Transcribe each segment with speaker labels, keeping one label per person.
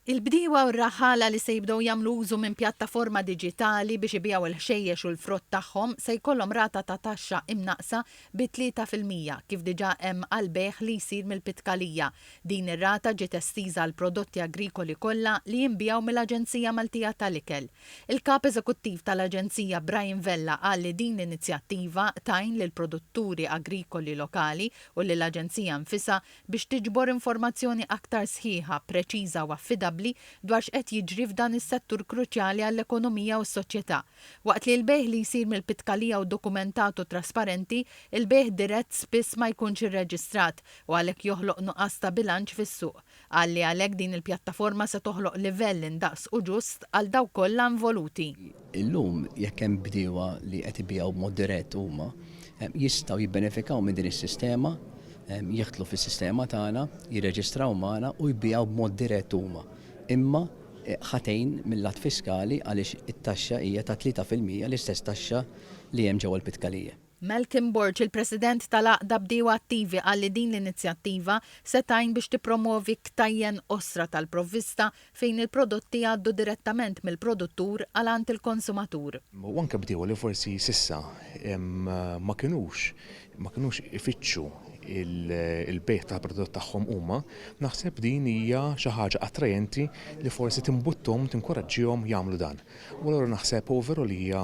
Speaker 1: Il-bdiewa u r-raħala li se jibdew jagħmlu użu minn pjattaforma diġitali biex ibijaw il-ħxejjex u l-frott tagħhom se jkollhom rata ta' taxxa imnaqsa bi 3% kif diġà hemm għall-beħ li jsir mill-pitkalija. Din ir-rata ġiet estiża għal prodotti agrikoli kollha li jinbijaw mill-Aġenzija Maltija tal-Ikel. Il-kap eżekuttiv tal-Aġenzija Brian Vella qal li din l-inizjattiva tajn lil produtturi agrikoli lokali u lill-Aġenzija nfisha biex tiġbor informazzjoni aktar sħiħa, preċiża u affidabbli dwar x'qed jiġri f'dan is-settur kruċjali għall-ekonomija u s-soċjetà. Waqt li l-bejħ li jsir mill-pitkalija u dokumentatu trasparenti, il-bejħ dirett spiss ma jkunx irreġistrat u għalhekk joħloq nuqqas ta' bilanċ fis-suq. Għalli għalhekk din il-pjattaforma se toħloq livell indaqs u ġust għal dawk kollha involuti.
Speaker 2: Illum jekk hemm bdiewa li qed ibijaw b'mod dirett huma jistgħu jibbenefikaw minn din is-sistema, jieħdlu fis-sistema tagħna, jirreġistraw magħna u jbijaw b'mod dirett huma. Imma ħatejn mill-lat fiskali għaliex it-taxxa hija ta' 3% l-istess taxxa li hemm ġewwa l-pitkalija.
Speaker 1: Malcolm Borch, il-President tal-Aqda Bdiewa Attivi, qal li din l-inizjattiva se tgħin biex tippromovi ktajjen osra tal-provvista fejn il-prodotti għaddu direttament mill-produttur għal il-konsumatur.
Speaker 3: U anke bdiewa li forsi sissa ma kinux ifittxu il-bejħ tal-prodott tagħhom huma, naħseb din hija xi ħaġa attrajenti li forsi timbuttom tinkoraġġihom jagħmlu dan. U allura naħseb overall li hija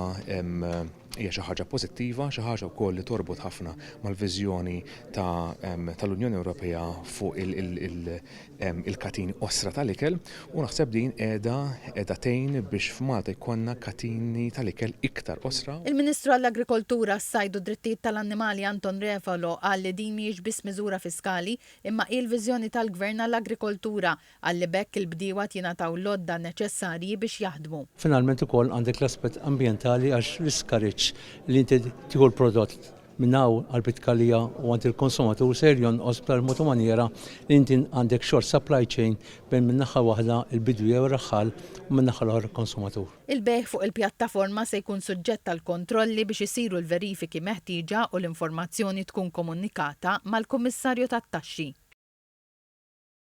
Speaker 3: xi ħaġa pożittiva, xi ħaġa wkoll li torbot ħafna mal-viżjoni tal-Unjoni Ewropea fuq il-katini osra tal-ikel u naħseb din qiegħda tgħin biex f'Malta jkollna katini tal-ikel iktar osra.
Speaker 1: Il-Ministru għall-Agrikoltura, s-Sajd u Drittijiet tal-Annimali Anton Refalo qal li din mhijiex biss miżura fiskali imma il-viżjoni tal-Gvern għall-Agrikoltura għalli bekk il-bdiewa jingħataw l-għodda neċessarji biex jaħdmu.
Speaker 4: Finalment ukoll għandek l-aspett ambjentali għax l-iskariġġ li inti tieħu l-prodott minnaw għal-pitkalija u għand il-konsumatur ser jonqos b'tal-mod u maniera li inti għandek short supply chain bejn min-naħa waħda il-bidwi u r-raħħal u min-naħa l-oħra il-konsumatur.
Speaker 1: Il-bejħ fuq il-pjattaforma se jkun suġġett tal kontrolli biex isiru l-verifiki meħtieġa u l-informazzjoni tkun komunikata mal-Kummissarju tat-Taxxi.